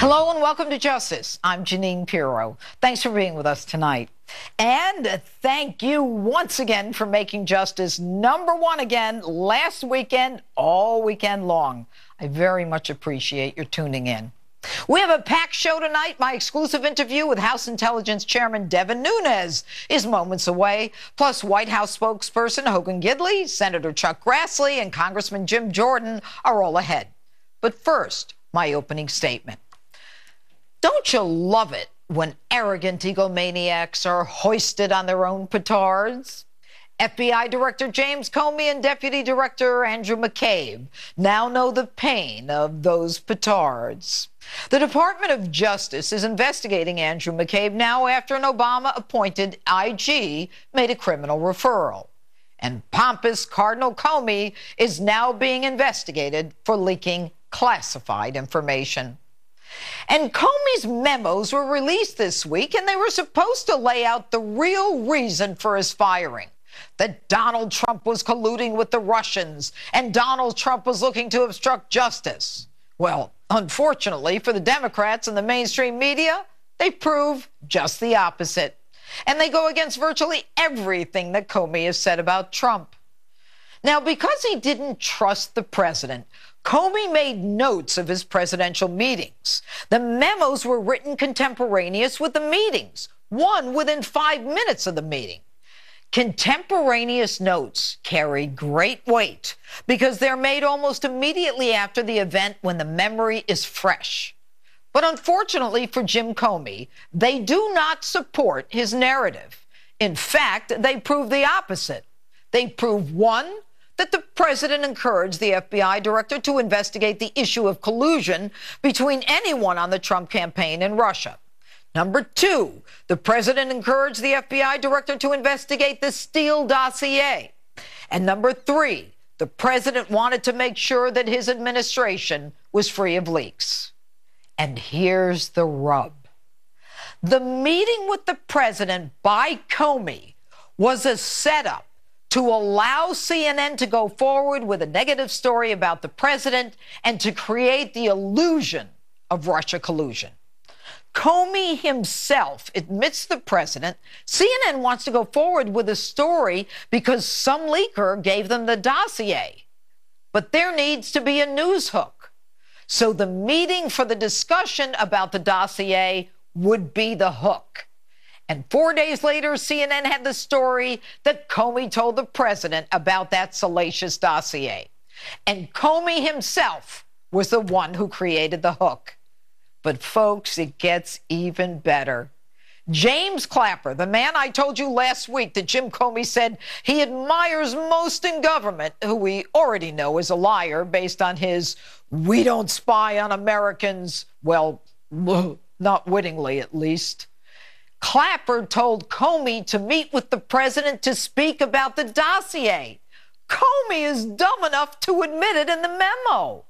Hello and welcome to Justice. I'm Jeanine Pirro. Thanks for being with us tonight. And thank you once again for making Justice #1 again last weekend, all weekend long. I very much appreciate your tuning in. We have a packed show tonight. My exclusive interview with House Intelligence Chairman Devin Nunes is moments away. Plus, White House spokesperson Hogan Gidley, Senator Chuck Grassley, and Congressman Jim Jordan are all ahead. But first, my opening statement. Don't you love it when arrogant egomaniacs are hoisted on their own petards? FBI Director James Comey and Deputy Director Andrew McCabe now know the pain of those petards. The Department of Justice is investigating Andrew McCabe now after an Obama-appointed IG made a criminal referral. And pompous Cardinal Comey is now being investigated for leaking classified information. And Comey's memos were released this week, and they were supposed to lay out the real reason for his firing. That Donald Trump was colluding with the Russians, and Donald Trump was looking to obstruct justice. Well, unfortunately for the Democrats and the mainstream media, they prove just the opposite. And they go against virtually everything that Comey has said about Trump. Now, because he didn't trust the president, Comey made notes of his presidential meetings. The memos were written contemporaneous with the meetings, one within 5 minutes of the meeting. Contemporaneous notes carry great weight because they're made almost immediately after the event when the memory is fresh. But unfortunately for Jim Comey, they do not support his narrative. In fact, they prove the opposite. They prove, one, that the president encouraged the FBI director to investigate the issue of collusion between anyone on the Trump campaign and Russia. Number two, the president encouraged the FBI director to investigate the Steele dossier. And number three, the president wanted to make sure that his administration was free of leaks. And here's the rub. The meeting with the president by Comey was a setup to allow CNN to go forward with a negative story about the president and to create the illusion of Russia collusion. Comey himself admits the president. CNN wants to go forward with a story because some leaker gave them the dossier. But there needs to be a news hook. So the meeting for the discussion about the dossier would be the hook. And 4 days later, CNN had the story that Comey told the president about that salacious dossier. And Comey himself was the one who created the hook. But folks, it gets even better. James Clapper, the man I told you last week that Jim Comey said he admires most in government, who we already know is a liar based on his "we don't spy on Americans," well, not wittingly at least. Clapper told Comey to meet with the president to speak about the dossier. Comey is dumb enough to admit it in the memo.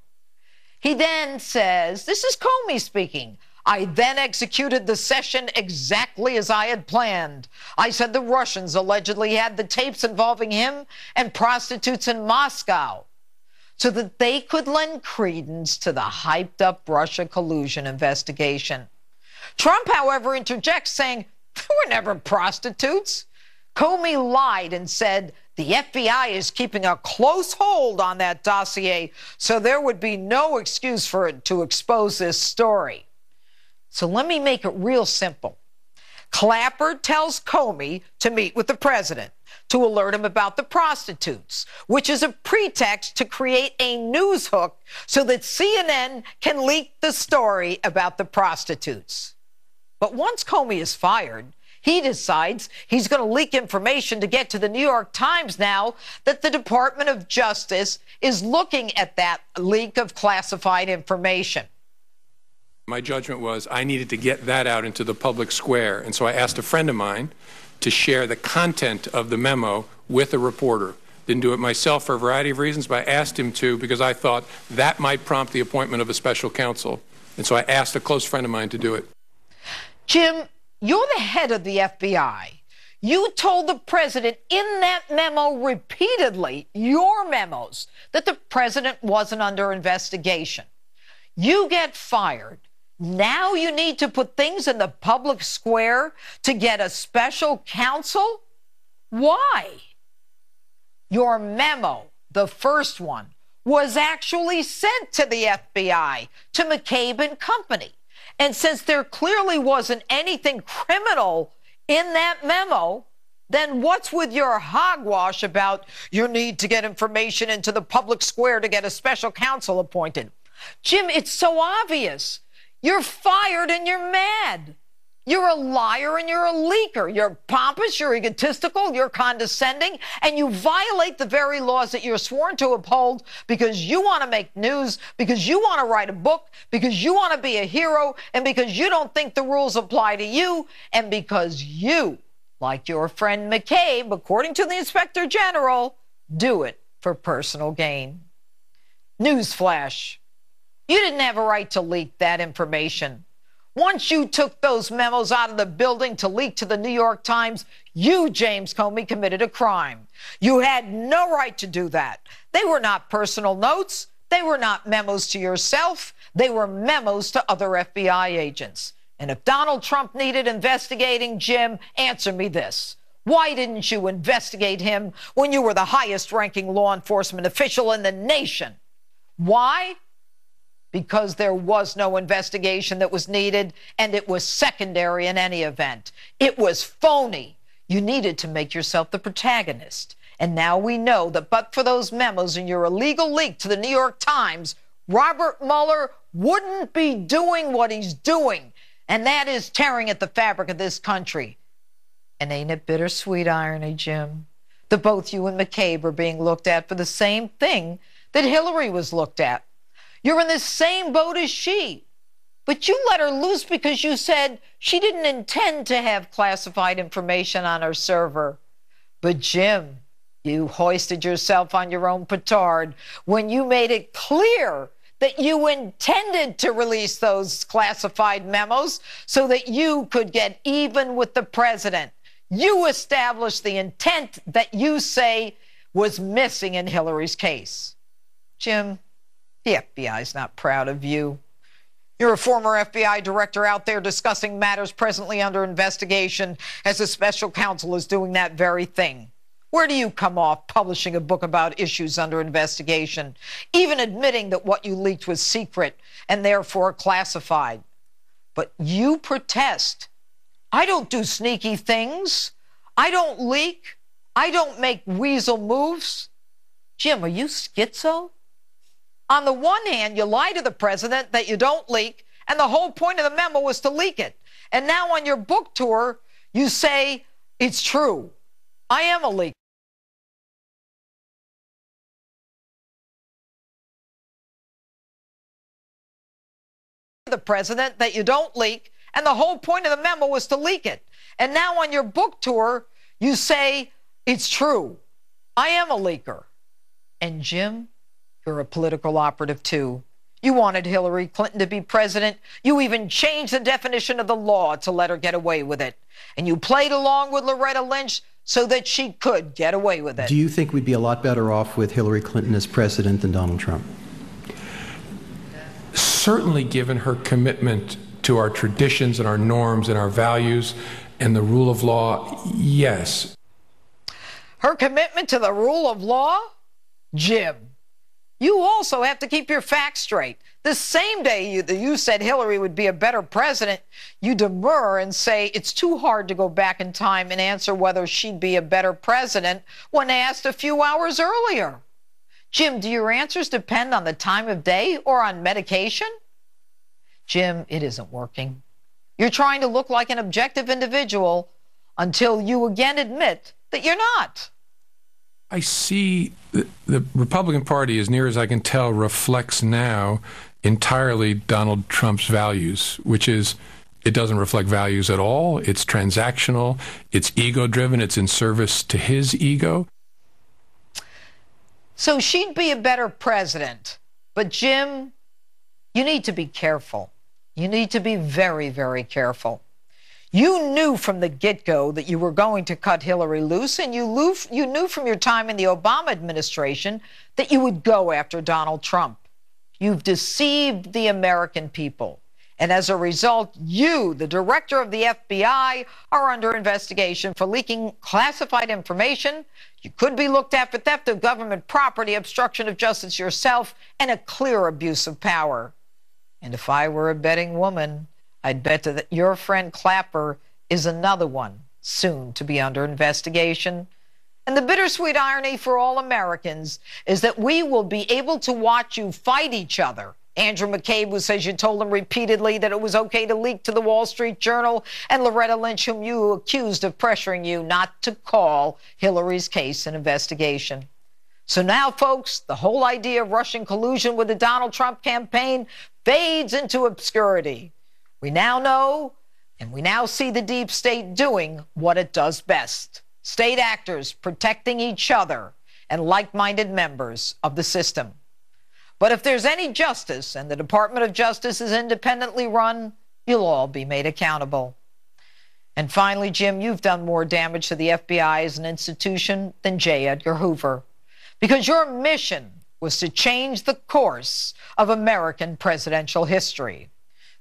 He then says, this is Comey speaking, "I then executed the session exactly as I had planned. I said the Russians allegedly had the tapes involving him and prostitutes in Moscow so that they could lend credence to the hyped-up Russia collusion investigation." Trump, however, interjects, saying, "There were never prostitutes." Comey lied and said the FBI is keeping a close hold on that dossier, so there would be no excuse for it to expose this story. So let me make it real simple. Clapper tells Comey to meet with the president to alert him about the prostitutes, which is a pretext to create a news hook so that CNN can leak the story about the prostitutes. But once Comey is fired, he decides he's going to leak information to get to the New York Times now that the Department of Justice is looking at that leak of classified information. My judgment was I needed to get that out into the public square, and so I asked a friend of mine to share the content of the memo with a reporter. Didn't do it myself for a variety of reasons, but I asked him to because I thought that might prompt the appointment of a special counsel. And so I asked a close friend of mine to do it. Jim, you're the head of the FBI. You told the president in that memo repeatedly, your memos, that the president wasn't under investigation. You get fired. Now you need to put things in the public square to get a special counsel? Why? Your memo, the first one, was actually sent to the FBI, to McCabe and company. And since there clearly wasn't anything criminal in that memo, then what's with your hogwash about your need to get information into the public square to get a special counsel appointed? Jim, it's so obvious. You're fired and you're mad. You're a liar and you're a leaker. You're pompous, you're egotistical, you're condescending, and you violate the very laws that you're sworn to uphold because you want to make news, because you want to write a book, because you want to be a hero, and because you don't think the rules apply to you, and because you, like your friend McCabe, according to the Inspector General, do it for personal gain. Newsflash. You didn't have a right to leak that information. Once you took those memos out of the building to leak to the New York Times, you, James Comey, committed a crime. You had no right to do that. They were not personal notes. They were not memos to yourself. They were memos to other FBI agents. And if Donald Trump needed investigating, Jim, answer me this. Why didn't you investigate him when you were the highest-ranking law enforcement official in the nation? Why? Because there was no investigation that was needed, and it was secondary in any event. It was phony. You needed to make yourself the protagonist. And now we know that but for those memos and your illegal leak to the New York Times, Robert Mueller wouldn't be doing what he's doing, and that is tearing at the fabric of this country. And ain't it bittersweet irony, Jim, that both you and McCabe are being looked at for the same thing that Hillary was looked at? You're in the same boat as she. But you let her loose because you said she didn't intend to have classified information on her server. But Jim, you hoisted yourself on your own petard when you made it clear that you intended to release those classified memos so that you could get even with the president. You established the intent that you say was missing in Hillary's case. Jim, the FBI's not proud of you. You're a former FBI director out there discussing matters presently under investigation as a special counsel is doing that very thing. Where do you come off publishing a book about issues under investigation, even admitting that what you leaked was secret and therefore classified? But you protest. I don't do sneaky things. I don't leak. I don't make weasel moves. Jim, are you schizo? On the one hand, you lie to the president that you don't leak, and the whole point of the memo was to leak it. And now on your book tour, you say, it's true. I am a leaker. The president that you don't leak, and the whole point of the memo was to leak it. And now on your book tour, you say, it's true. I am a leaker. And Jim, you're a political operative, too. You wanted Hillary Clinton to be president. You even changed the definition of the law to let her get away with it. And you played along with Loretta Lynch so that she could get away with it. Do you think we'd be a lot better off with Hillary Clinton as president than Donald Trump? Certainly, given her commitment to our traditions and our norms and our values and the rule of law, yes. Her commitment to the rule of law? Jim, you also have to keep your facts straight. The same day you said Hillary would be a better president, you demur and say it's too hard to go back in time and answer whether she'd be a better president when asked a few hours earlier. Jim, do your answers depend on the time of day or on medication? Jim, it isn't working. You're trying to look like an objective individual until you again admit that you're not. I see the Republican Party, as near as I can tell, reflects now entirely Donald Trump's values, which is it doesn't reflect values at all. It's transactional. It's ego-driven. It's in service to his ego. So she'd be a better president. But, Jim, you need to be careful. You need to be very, very careful. You knew from the get-go that you were going to cut Hillary loose, and you knew from your time in the Obama administration that you would go after Donald Trump. You've deceived the American people, And as a result, you, the director of the FBI, are under investigation for leaking classified information. You could be looked at for theft of government property, obstruction of justice yourself, and a clear abuse of power. And if I were a betting woman, I'd bet that your friend Clapper is another one soon to be under investigation. And the bittersweet irony for all Americans is that we will be able to watch you fight each other. Andrew McCabe, who says you told him repeatedly that it was okay to leak to the Wall Street Journal, and Loretta Lynch, whom you accused of pressuring you not to call Hillary's case an investigation. So now, folks, the whole idea of Russian collusion with the Donald Trump campaign fades into obscurity. We now know, and we now see the deep state doing what it does best. State actors protecting each other and like-minded members of the system. But if there's any justice and the Department of Justice is independently run, you'll all be made accountable. And finally, Jim, you've done more damage to the FBI as an institution than J. Edgar Hoover, because your mission was to change the course of American presidential history.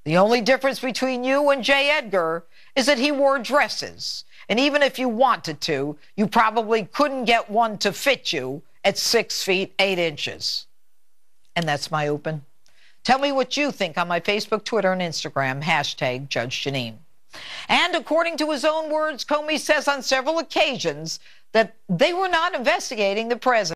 The only difference between you and J. Edgar is that he wore dresses. And even if you wanted to, you probably couldn't get one to fit you at 6 feet 8 inches. And that's my open. Tell me what you think on my Facebook, Twitter, and Instagram, hashtag Judge Jeanine. And according to his own words, Comey says on several occasions that they were not investigating the president.